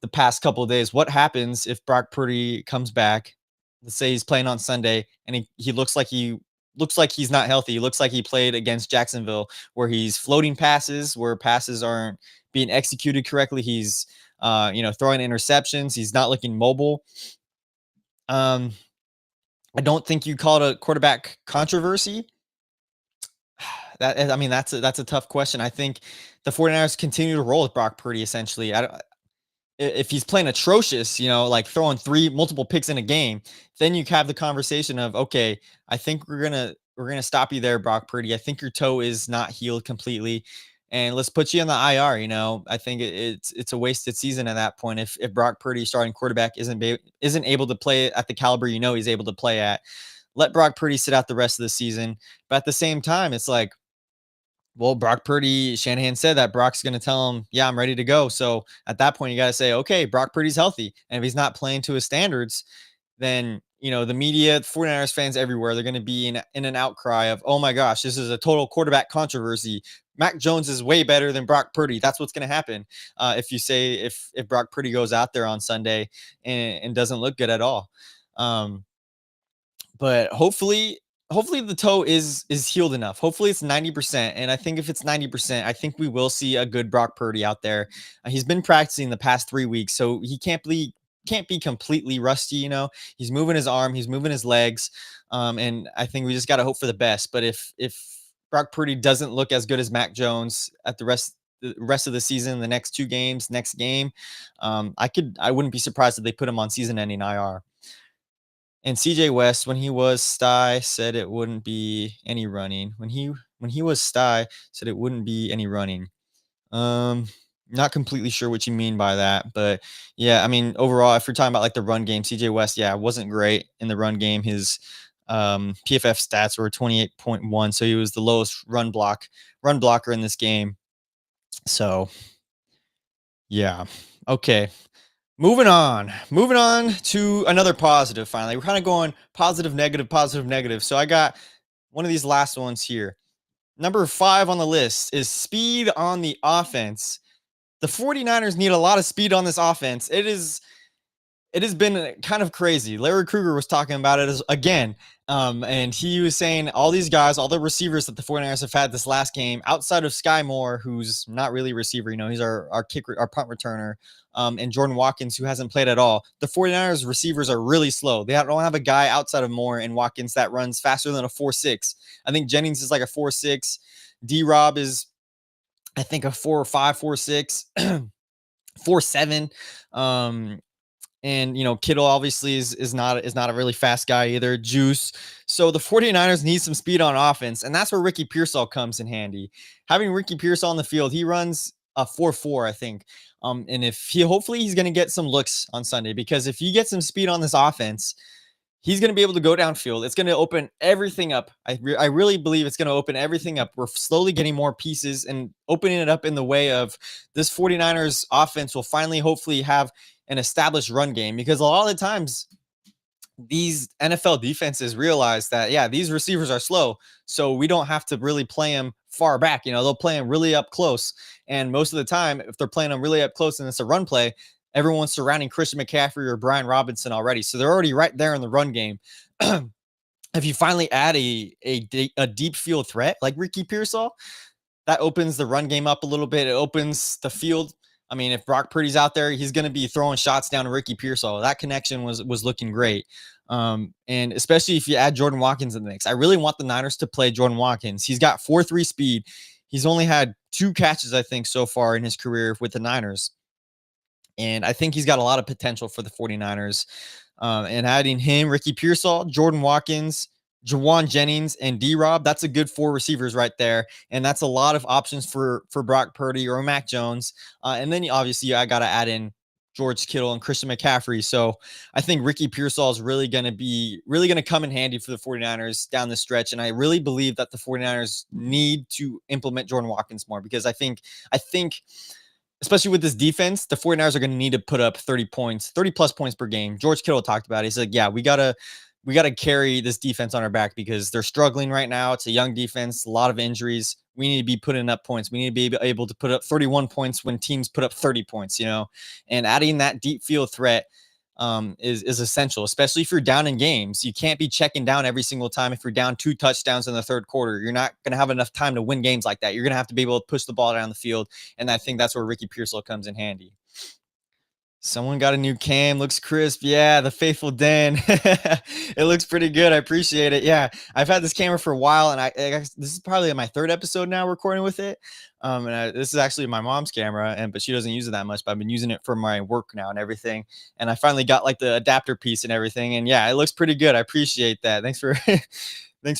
the past couple of days. What happens if Brock Purdy comes back? Let's say he's playing on Sunday and he looks like he's not healthy. He looks like he played against Jacksonville, where he's floating passes, where passes aren't being executed correctly. He's throwing interceptions. He's not looking mobile. I don't think you call it a quarterback controversy. That's a tough question. I think the 49ers continue to roll with Brock Purdy, essentially. If he's playing atrocious, like throwing multiple picks in a game, then you have the conversation of, okay, I think we're gonna stop you there, Brock Purdy. I think your toe is not healed completely, and let's put you on the IR. I think it's a wasted season at that point if Brock Purdy, starting quarterback, isn't able to play at the caliber he's able to play at. Let Brock Purdy sit out the rest of the season. But at the same time, it's like, well, Brock Purdy, Shanahan said that Brock's going to tell him, yeah, I'm ready to go. So at that point, you got to say, okay, Brock Purdy's healthy. And if he's not playing to his standards, then, the media, the 49ers fans everywhere, they're going to be in an outcry of, oh my gosh, this is a total quarterback controversy. Mac Jones is way better than Brock Purdy. That's what's going to happen if you say if Brock Purdy goes out there on Sunday and doesn't look good at all. But hopefully hopefully the toe is healed enough. Hopefully it's 90%. And I think if it's 90%, I think we will see a good Brock Purdy out there. He's been practicing the past 3 weeks, so he can't be completely rusty. He's moving his arm, he's moving his legs. And I think we just got to hope for the best. But if Brock Purdy doesn't look as good as Mac Jones at the rest of the season, the next 2 games, next game, I wouldn't be surprised if they put him on season-ending IR. And CJ West, when he was Sty, said it wouldn't be any running. When he was Sty, said it wouldn't be any running. Not completely sure what you mean by that, but yeah, I mean, overall, if you're talking about like the run game, CJ West, yeah, wasn't great in the run game. His PFF stats were 28.1, so he was the lowest run blocker in this game. So yeah, okay. Moving on to another positive. Finally, we're kind of going positive, negative, positive, negative. So I got one of these last ones here. Number 5 on the list is speed on the offense. The 49ers need a lot of speed on this offense. It has been kind of crazy. Larry Krueger was talking about it again. And he was saying all these guys, all the receivers that the 49ers have had this last game, outside of Sky Moore, who's not really a receiver, he's our punt returner, and Jordan Watkins, who hasn't played at all. The 49ers receivers are really slow. They don't have a guy outside of Moore and Watkins that runs faster than a 4.6. I think Jennings is like a 4.6. D-Rob is, I think, a 4.5, 4.6, 4.7. And Kittle obviously is not a really fast guy either. Juice. So the 49ers need some speed on offense, and that's where Ricky Pearsall comes in handy. Having Ricky Pearsall on the field, he runs a 4.4, I think. And hopefully he's going to get some looks on Sunday, because if you get some speed on this offense, he's going to be able to go downfield. It's going to open everything up. I really believe it's going to open everything up. We're slowly getting more pieces and opening it up in the way of this 49ers offense will finally hopefully have an established run game, because a lot of the times these NFL defenses realize that, yeah, these receivers are slow, so we don't have to really play them far back. They'll play them really up close. And most of the time, if they're playing them really up close and it's a run play, everyone's surrounding Christian McCaffrey or Brian Robinson already. So they're already right there in the run game. If you finally add a deep field threat like Ricky Pearsall, that opens the run game up a little bit. It opens the field. I mean, if Brock Purdy's out there, he's going to be throwing shots down to Ricky Pearsall. That connection was looking great. And especially if you add Jordan Watkins in the mix. I really want the Niners to play Jordan Watkins. He's got 4.3 speed. He's only had 2 catches, I think, so far in his career with the Niners. And I think he's got a lot of potential for the 49ers. And adding him, Ricky Pearsall, Jordan Watkins, Jawan Jennings, and D-Rob, that's a good 4 receivers right there. And that's a lot of options for Brock Purdy or Mac Jones. And then obviously I got to add in George Kittle and Christian McCaffrey. So I think Ricky Pearsall is really going to come in handy for the 49ers down the stretch. And I really believe that the 49ers need to implement Jordan Watkins more, because I think especially with this defense, the 49ers are going to need to put up 30 plus points per game. George Kittle talked about it. He said, yeah, we got to carry this defense on our back because they're struggling right now. It's a young defense, a lot of injuries. We need to be putting up points. We need to be able to put up 31 points when teams put up 30 points, and adding that deep field threat is essential, especially if you're down in games. You can't be checking down every single time. If you're down 2 touchdowns in the third quarter, you're not going to have enough time to win games like that. You're going to have to be able to push the ball down the field. And I think that's where Ricky Pearsall comes in handy. Someone got a new cam. Looks crisp. Yeah, the faithful Den. It looks pretty good. I appreciate it. Yeah, I've had this camera for a while, and this is probably my 3rd episode now recording with it. This is actually my mom's camera, but she doesn't use it that much. But I've been using it for my work now and everything. And I finally got like the adapter piece and everything. And yeah, it looks pretty good. I appreciate that. Thanks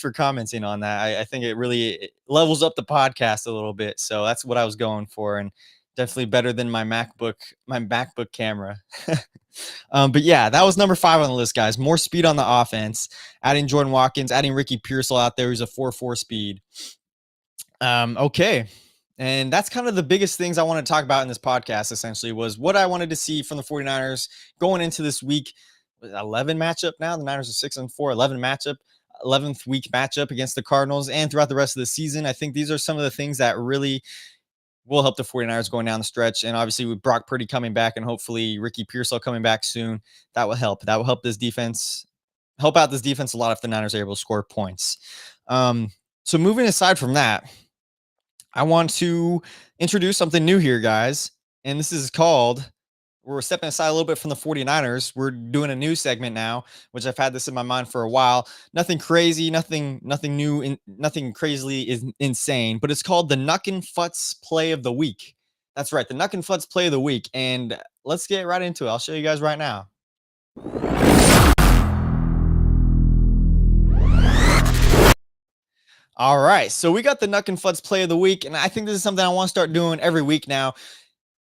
for commenting on that. I think it really levels up the podcast a little bit. So that's what I was going for. And definitely better than my MacBook camera. But yeah, that was number 5 on the list, guys. More speed on the offense, adding Jordan Watkins, adding Ricky Pearsall out there who's a 4.4 speed. Okay. And that's kind of the biggest things I want to talk about in this podcast, essentially, was what I wanted to see from the 49ers going into this week 11 matchup now. The Niners are 6-4, 11th week matchup against the Cardinals, and throughout the rest of the season. I think these are some of the things that really will help the 49ers going down the stretch. And obviously with Brock Purdy coming back and hopefully Ricky Pearsall coming back soon, that will help. That will help this defense help out this defense a lot if the Niners are able to score points. So moving aside from that, I want to introduce something new here, guys. And this is called, we're stepping aside a little bit from the 49ers. We're doing a new segment now, which I've had this in my mind for a while. Nothing crazy, nothing new, nothing crazily insane, but it's called the Nuck and Futz Play of the Week. That's right, the Nuck and Futz Play of the Week. And let's get right into it. I'll show you guys right now. All right, so we got the Nuck and Futz Play of the Week, and I think this is something I want to start doing every week now.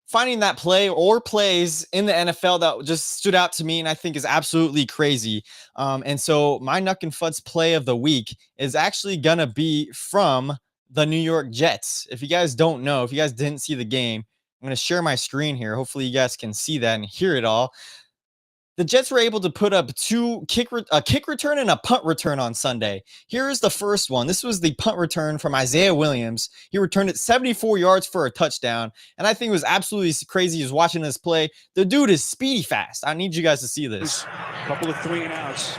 Finding that play or plays in the NFL that just stood out to me and I think is absolutely crazy. And so my Nuck and Futz Play of the Week is actually going to be from the New York Jets. If you guys don't know, if you guys didn't see the game, I'm going to share my screen here. Hopefully you guys can see that and hear it all. The Jets were able to put up a kick return and a punt return on Sunday. Here is the first one. This was the punt return from Isaiah Williams. He returned it 74 yards for a touchdown. And I think it was absolutely crazy as watching this play. The dude is speedy fast. I need you guys to see this. A couple of 3 and outs.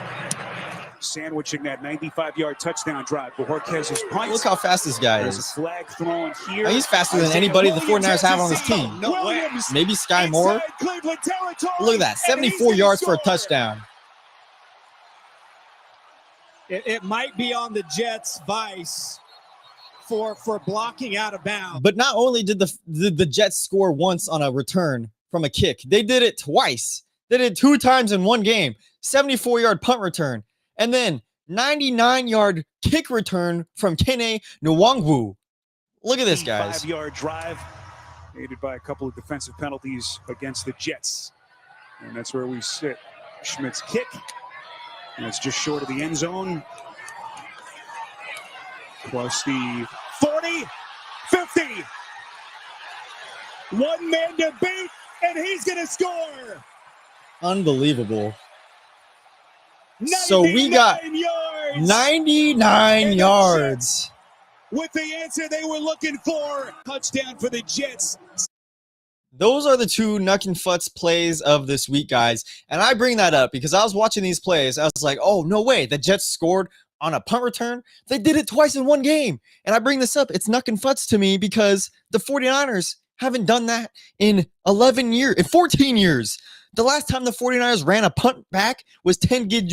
Sandwiching that 95-yard touchdown drive. Bojorquez's punt. Look how fast this guy There's a is. flag thrown here. Now, he's faster than anybody the 49ers have on this team. No way. Maybe Sky Moore. Look at that, 74 yards for a touchdown. It might be on the Jets' vice for blocking out of bounds. But not only did the Jets score once on a return from a kick, they did it twice. They did it 2 times in one game. 74-yard punt return. And then 99-yard kick return from Kene Nwangwu. Look at this, guys. 5-yard drive, aided by a couple of defensive penalties against the Jets. And that's where we sit. Schmidt's kick. And it's just short of the end zone. Plus the 40, 50. One man to beat, and he's going to score. Unbelievable. So we got 99 yards. With the answer they were looking for. Touchdown for the Jets. Those are the 2 Nuck and Futz plays of this week, guys. And I bring that up because I was watching these plays. I was like, oh, no way. The Jets scored on a punt return. They did it twice in one game. And I bring this up. It's Nuck and Futz to me because the 49ers haven't done that in 11 years, in 14 years. The last time the 49ers ran a punt back was Ted Ginn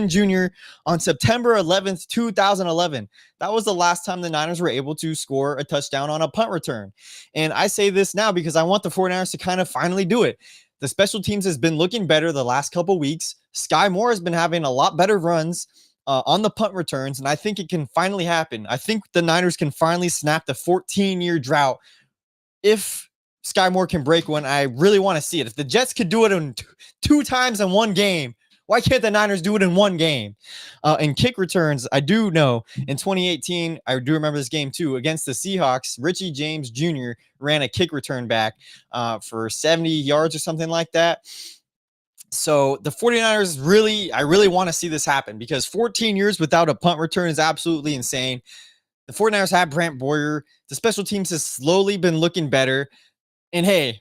Jr. on September 11th, 2011. That was the last time the Niners were able to score a touchdown on a punt return. And I say this now because I want the 49ers to kind of finally do it. The special teams has been looking better the last couple weeks. Sky Moore has been having a lot better runs on the punt returns, and I think it can finally happen. I think the Niners can finally snap the 14-year drought if Sky Moore can break one. I really want to see it. If the Jets could do it in 2 times in one game, why can't the Niners do it in one game? And kick returns, I do know in 2018, I do remember this game too, against the Seahawks, Richie James Jr. ran a kick return back for 70 yards or something like that. So the 49ers I really want to see this happen because 14 years without a punt return is absolutely insane. The 49ers have Brant Boyer. The special teams has slowly been looking better. And hey,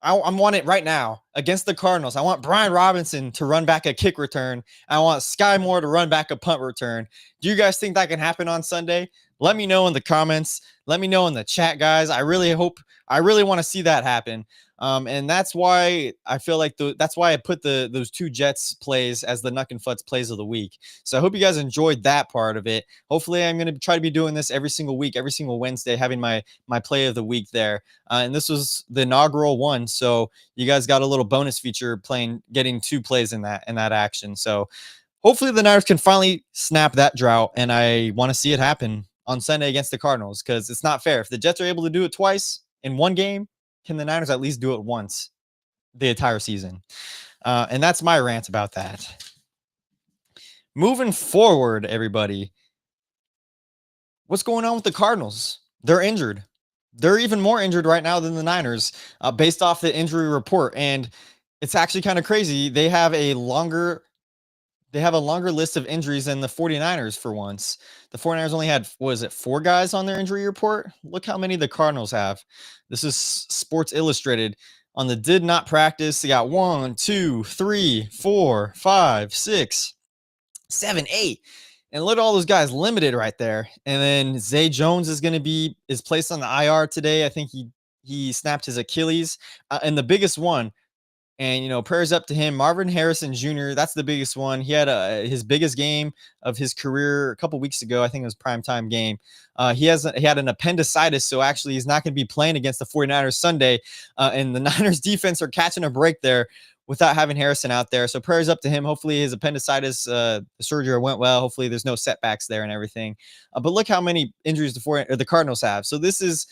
I want it right now against the Cardinals. I want Brian Robinson to run back a kick return. I want Sky Moore to run back a punt return. Do you guys think that can happen on Sunday? Let me know in the comments. Let me know in the chat, guys. I really want to see that happen. And that's why I feel like that's why I put those 2 Jets plays as the Nuck and Futz plays of the week. So I hope you guys enjoyed that part of it. Hopefully I'm going to try to be doing this every single week, every single Wednesday, having my play of the week there. And this was the inaugural one. So you guys got a little bonus feature getting 2 plays in that action. So hopefully the Niners can finally snap that drought. And I want to see it happen on Sunday against the Cardinals because it's not fair. If the Jets are able to do it twice in one game, can the Niners at least do it once the entire season? And that's my rant about that. Moving forward, everybody, what's going on with the Cardinals? They're injured. They're even more injured right now than the Niners based off the injury report. And it's actually kind of crazy. They have a longer list of injuries than the 49ers for once. The 49ers only had, 4 guys on their injury report? Look how many the Cardinals have. This is Sports Illustrated. On the did not practice, they got 1, 2, 3, 4, 5, 6, 7, 8. And look at all those guys limited right there. And then Zay Jones is placed on the IR today. I think he snapped his Achilles. And the biggest one, and, prayers up to him. Marvin Harrison Jr., that's the biggest one. He had his biggest game of his career a couple weeks ago. I think it was primetime game. He had an appendicitis, so actually he's not going to be playing against the 49ers Sunday. And the Niners defense are catching a break there without having Harrison out there. So prayers up to him. Hopefully his appendicitis surgery went well. Hopefully there's no setbacks there and everything. But look how many injuries the Cardinals have. So this is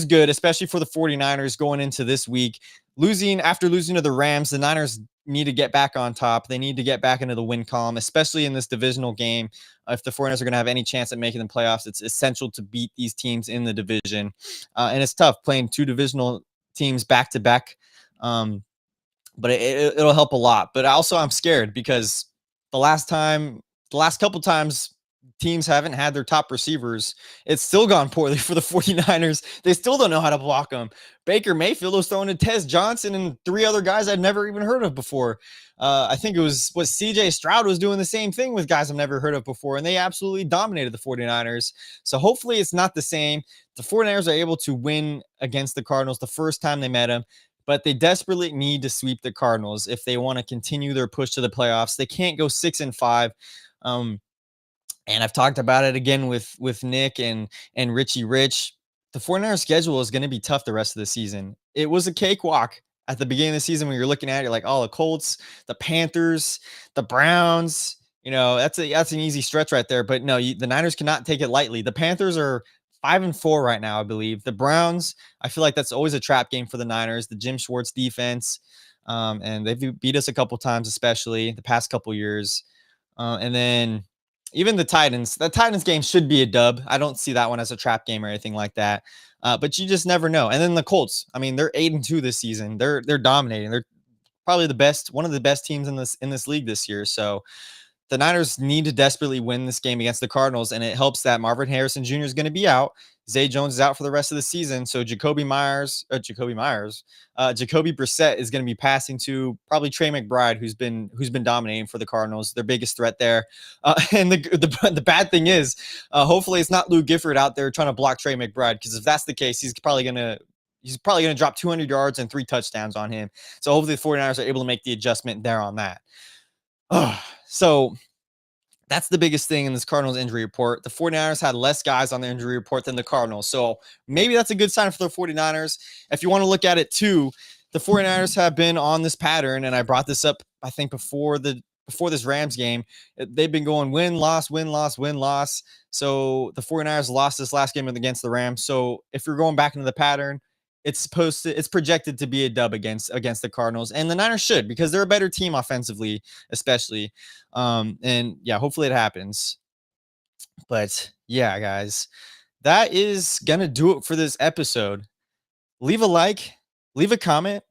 good, especially for the 49ers going into this week. After losing to the Rams, the Niners need to get back on top. They need to get back into the win column, especially in this divisional game. If the 49ers are going to have any chance at making the playoffs, it's essential to beat these teams in the division. And it's tough playing two divisional teams back to back. But it'll help a lot. But also I'm scared because the last couple times teams haven't had their top receivers, it's still gone poorly for the 49ers. They still don't know how to block them. Baker Mayfield was throwing to Tez Johnson and three other guys I'd never even heard of before. I think it was CJ Stroud was doing the same thing with guys I've never heard of before, and they absolutely dominated the 49ers. So hopefully it's not the same. The 49ers are able to win against the Cardinals the first time they met them, but they desperately need to sweep the Cardinals if they want to continue their push to the playoffs. They can't go 6-5. And I've talked about it again with Nick and Richie Rich. The 49ers schedule is going to be tough the rest of the season. It was a cakewalk at the beginning of the season when you're looking at it, you're like, oh, the Colts, the Panthers, the Browns, that's an easy stretch right there. But no, the Niners cannot take it lightly. The Panthers are 5-4 right now, I believe. The Browns, I feel like that's always a trap game for the Niners, the Jim Schwartz defense. And they've beat us a couple times, especially the past couple years. And then even the Titans game should be a dub. I don't see that one as a trap game or anything like that. But you just never know. And then the Colts, I mean, they're 8-2 this season. They're dominating. They're probably one of the best teams in this league this year. So the Niners need to desperately win this game against the Cardinals, and it helps that Marvin Harrison Jr. is going to be out. Zay Jones is out for the rest of the season. So Jacoby Brissett is going to be passing to probably Trey McBride, who's been dominating for the Cardinals, their biggest threat there. And the bad thing is, hopefully it's not Lou Gifford out there trying to block Trey McBride, because if that's the case, he's probably going to drop 200 yards and 3 touchdowns on him. So hopefully the 49ers are able to make the adjustment there on that. So that's the biggest thing in this Cardinals injury report. The 49ers had less guys on the injury report than the Cardinals. So maybe that's a good sign for the 49ers. If you want to look at it too, the 49ers have been on this pattern, and I brought this up, I think, before this Rams game. They've been going win, loss, win, loss, win, loss. So the 49ers lost this last game against the Rams. So if you're going back into the pattern, it's projected to be a dub against the Cardinals, and the Niners should, because they're a better team offensively, especially. And yeah, hopefully it happens. But yeah, guys, that is gonna do it for this episode. Leave a like, leave a comment.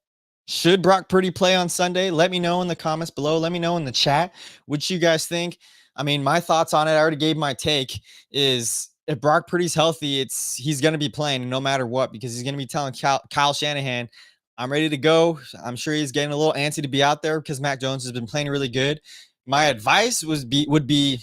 Should Brock Purdy play on Sunday? Let me know in the comments below. Let me know in the chat what you guys think. I mean, my thoughts on it, I already gave my take, is if Brock Purdy's healthy, he's going to be playing no matter what, because he's going to be telling Kyle Shanahan, I'm ready to go. I'm sure he's getting a little antsy to be out there because Mac Jones has been playing really good. My advice would be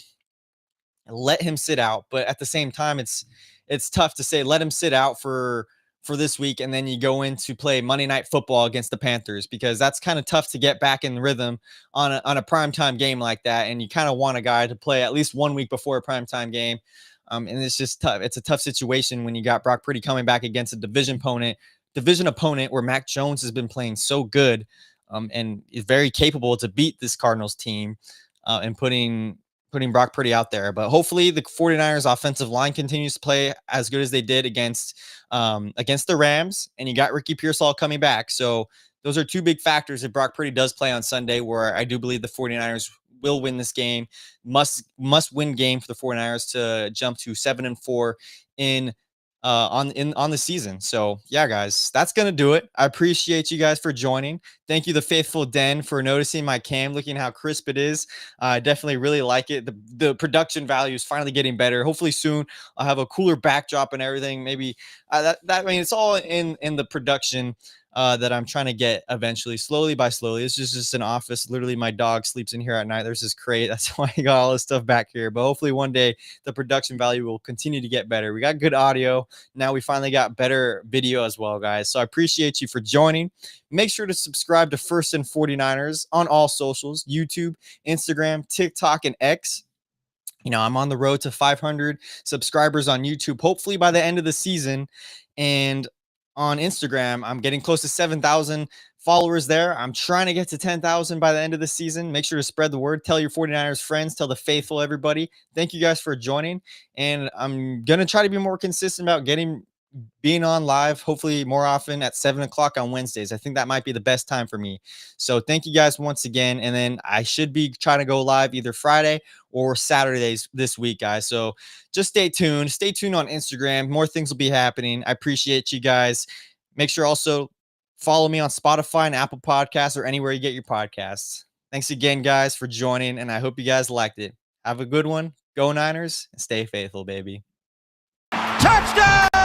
let him sit out, but at the same time, it's tough to say let him sit out for this week, and then you go in to play Monday Night Football against the Panthers, because that's kind of tough to get back in rhythm on a primetime game like that, and you kind of want a guy to play at least 1 week before a primetime game. And it's just tough. It's a tough situation when you got Brock Purdy coming back against a division opponent where Mac Jones has been playing so good, and is very capable to beat this Cardinals team, and putting Brock Purdy out there. But hopefully the 49ers offensive line continues to play as good as they did against the Rams, and you got Ricky Pearsall coming back. So those are two big factors if Brock Purdy does play on Sunday, where I do believe the 49ers will win this game. Must win game for the 49ers to jump to 7-4 on the season. So yeah, guys, that's gonna do it. I appreciate you guys for joining. Thank you, the faithful Den, for noticing my cam, looking how crisp it is. I definitely really like it. The production value is finally getting better. Hopefully soon I'll have a cooler backdrop and everything. Maybe I mean, it's all in the production that I'm trying to get eventually, slowly by slowly. It's just an office. Literally, my dog sleeps in here at night. There's this crate. That's why I got all this stuff back here. But hopefully one day the production value will continue to get better. We got good audio. Now we finally got better video as well, guys. So I appreciate you for joining. Make sure to subscribe to First and 49ers on all socials, YouTube, Instagram, TikTok, and X. You know, I'm on the road to 500 subscribers on YouTube, hopefully by the end of the season. And on Instagram, I'm getting close to 7,000 followers there. I'm trying to get to 10,000 by the end of the season. Make sure to spread the word. Tell your 49ers friends. Tell the faithful, everybody. Thank you guys for joining. And I'm going to try to be more consistent about being on live, hopefully more often at 7 o'clock on Wednesdays. I think that might be the best time for me. So thank you guys once again. And then I should be trying to go live either Friday or Saturdays this week, guys. So just stay tuned. Stay tuned on Instagram. More things will be happening. I appreciate you guys. Make sure also follow me on Spotify and Apple Podcasts or anywhere you get your podcasts. Thanks again, guys, for joining. And I hope you guys liked it. Have a good one. Go Niners and stay faithful, baby. Touchdown!